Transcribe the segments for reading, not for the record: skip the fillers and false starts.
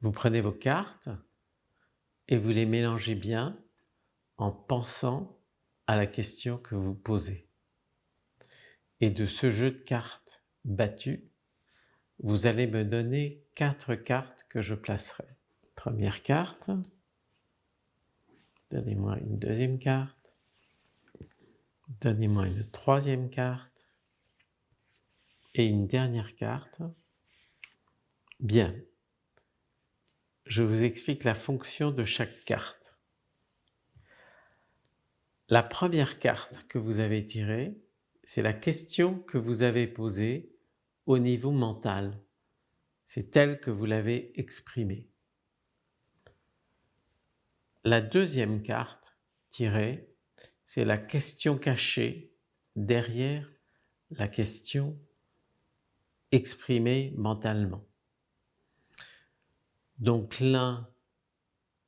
Vous prenez vos cartes et vous les mélangez bien en pensant à la question que vous posez. Et de ce jeu de cartes battu, vous allez me donner 4 cartes que je placerai. Première carte, donnez-moi une deuxième carte, donnez-moi une troisième carte et une dernière carte. Bien, je vous explique la fonction de chaque carte. La première carte que vous avez tirée, c'est la question que vous avez posée au niveau mental. C'est telle que vous l'avez exprimée. La deuxième carte tirée, c'est la question cachée derrière la question exprimée mentalement. Donc l'un,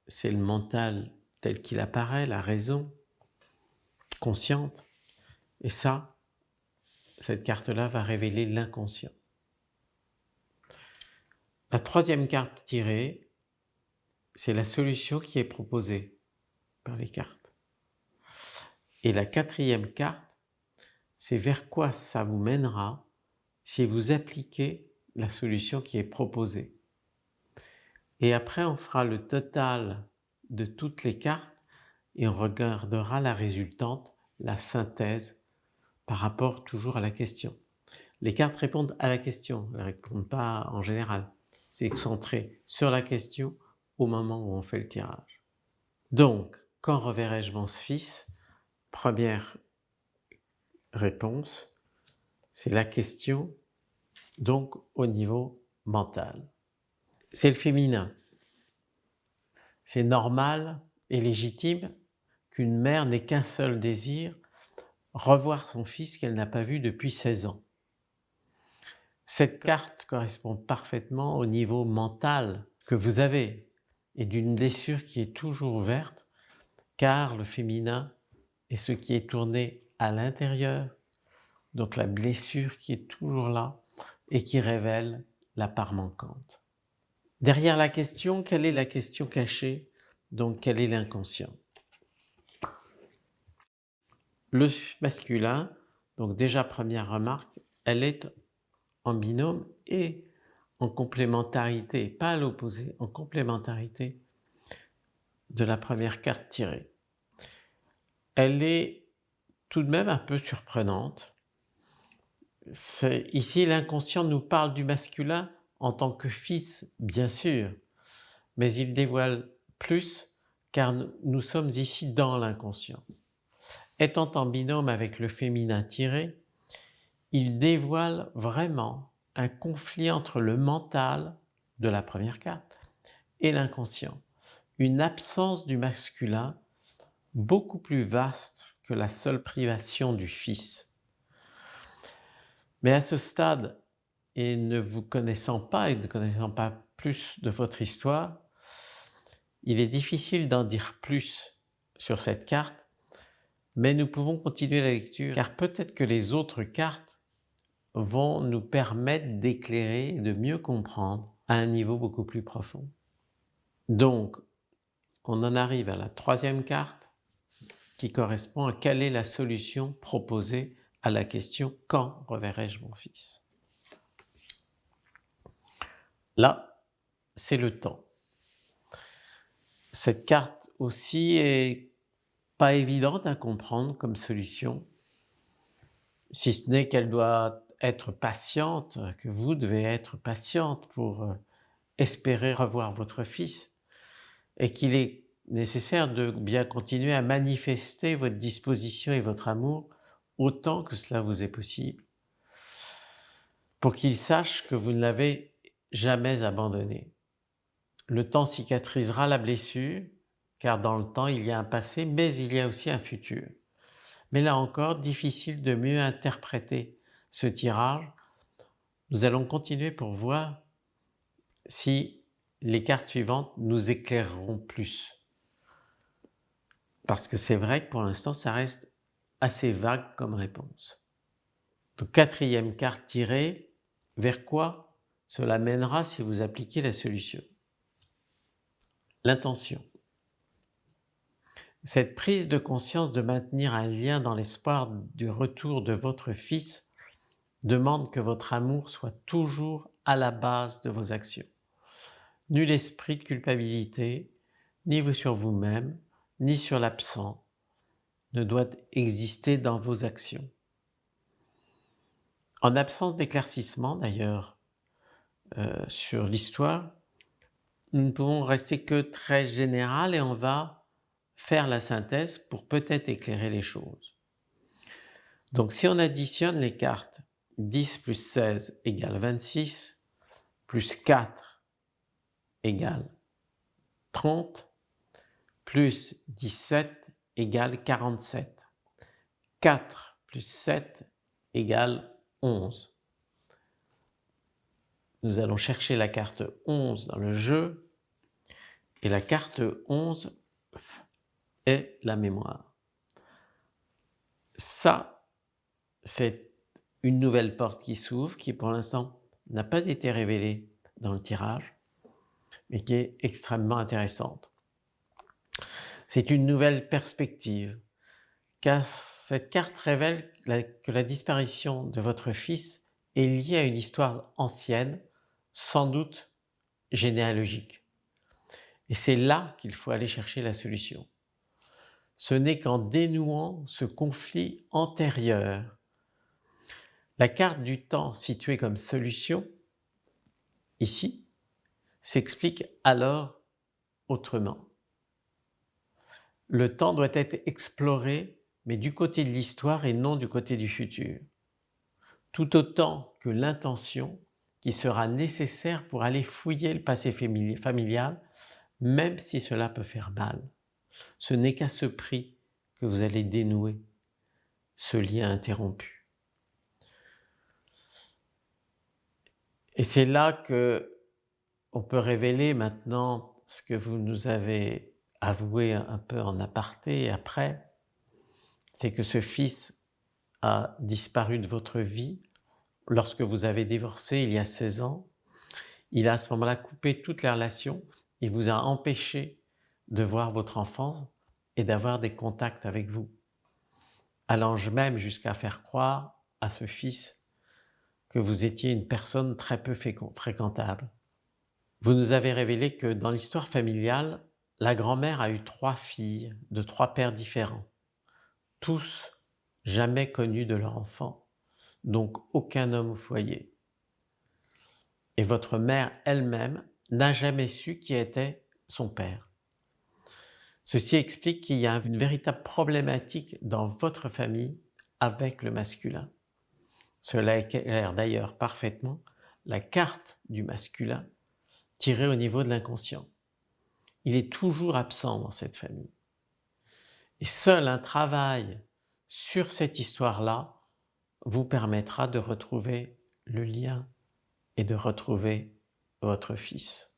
c'est le mental tel qu'il apparaît, la raison consciente, et ça, cette carte-là va révéler l'inconscient. La troisième carte tirée, c'est la solution qui est proposée par les cartes. Et la quatrième carte, c'est vers quoi ça vous mènera si vous appliquez la solution qui est proposée. Et après, on fera le total de toutes les cartes et on regardera la résultante, la synthèse, par rapport toujours à la question. Les cartes répondent à la question, elles ne répondent pas en général. C'est centré sur la question au moment où on fait le tirage. Donc, quand reverrai-je mon fils? Première réponse, c'est la question, donc au niveau mental. C'est le féminin. C'est normal et légitime qu'une mère n'ait qu'un seul désir, revoir son fils qu'elle n'a pas vu depuis 16 ans. Cette carte correspond parfaitement au niveau mental que vous avez et d'une blessure qui est toujours ouverte, car le féminin est ce qui est tourné à l'intérieur, donc la blessure qui est toujours là et qui révèle la part manquante. Derrière la question, quelle est la question cachée? Donc quel est l'inconscient? Le masculin, donc déjà première remarque, elle est en binôme et en complémentarité, pas à l'opposé, en complémentarité de la première carte tirée. Elle est tout de même un peu surprenante. Ici, l'inconscient nous parle du masculin en tant que fils, bien sûr, mais il dévoile plus car nous sommes ici dans l'inconscient. Étant en binôme avec le féminin tiré, il dévoile vraiment un conflit entre le mental de la première carte et l'inconscient. Une absence du masculin beaucoup plus vaste que la seule privation du fils. Mais à ce stade, et ne vous connaissant pas et ne connaissant pas plus de votre histoire, il est difficile d'en dire plus sur cette carte, mais nous pouvons continuer la lecture, car peut-être que les autres cartes vont nous permettre d'éclairer et de mieux comprendre à un niveau beaucoup plus profond. Donc, on en arrive à la troisième carte, qui correspond à quelle est la solution proposée à la question « Quand reverrai-je mon fils ?» Là, c'est le temps. Cette carte aussi est pas évidente à comprendre comme solution, si ce n'est qu'elle doit être patiente, que vous devez être patiente pour espérer revoir votre fils et qu'il est nécessaire de bien continuer à manifester votre disposition et votre amour autant que cela vous est possible, pour qu'il sache que vous ne l'avez jamais abandonné. Le temps cicatrisera la blessure, car dans le temps, il y a un passé, mais il y a aussi un futur. Mais là encore, difficile de mieux interpréter ce tirage. Nous allons continuer pour voir si les cartes suivantes nous éclaireront plus. Parce que c'est vrai que pour l'instant, ça reste assez vague comme réponse. Donc, quatrième carte tirée, vers quoi cela mènera si vous appliquez la solution? L'intention. Cette prise de conscience de maintenir un lien dans l'espoir du retour de votre fils demande que votre amour soit toujours à la base de vos actions. Nul esprit de culpabilité, ni sur vous-même, ni sur l'absent, ne doit exister dans vos actions. En absence d'éclaircissement d'ailleurs sur l'histoire, nous ne pouvons rester que très général et on va faire la synthèse pour peut-être éclairer les choses. Donc si on additionne les cartes 10 plus 16 égale 26, plus 4 égale 30, plus 17 égale 47. 4 plus 7 égale 11. Nous allons chercher la carte 11 dans le jeu et la carte 11 est la mémoire. Ça, c'est une nouvelle porte qui s'ouvre, qui pour l'instant n'a pas été révélée dans le tirage, mais qui est extrêmement intéressante. C'est une nouvelle perspective, car cette carte révèle que la disparition de votre fils est liée à une histoire ancienne, sans doute généalogique. Et c'est là qu'il faut aller chercher la solution. Ce n'est qu'en dénouant ce conflit antérieur. La carte du temps située comme solution, ici, s'explique alors autrement. Le temps doit être exploré, mais du côté de l'histoire et non du côté du futur. Tout autant que l'intention qui sera nécessaire pour aller fouiller le passé familial, même si cela peut faire mal. Ce n'est qu'à ce prix que vous allez dénouer ce lien interrompu. Et c'est là que on peut révéler maintenant ce que vous nous avez avoué un peu en aparté après, c'est que ce fils a disparu de votre vie lorsque vous avez divorcé il y a 16 ans. Il a à ce moment-là coupé toutes les relations, il vous a empêché de voir votre enfant et d'avoir des contacts avec vous, allant même jusqu'à faire croire à ce fils que vous étiez une personne très peu fréquentable. Vous nous avez révélé que dans l'histoire familiale, la grand-mère a eu 3 filles de 3 pères différents, tous jamais connus de leur enfant, donc aucun homme au foyer. Et votre mère elle-même n'a jamais su qui était son père. Ceci explique qu'il y a une véritable problématique dans votre famille avec le masculin. Cela éclaire d'ailleurs parfaitement la carte du masculin tirée au niveau de l'inconscient. Il est toujours absent dans cette famille. Et seul un travail sur cette histoire-là vous permettra de retrouver le lien et de retrouver votre fils.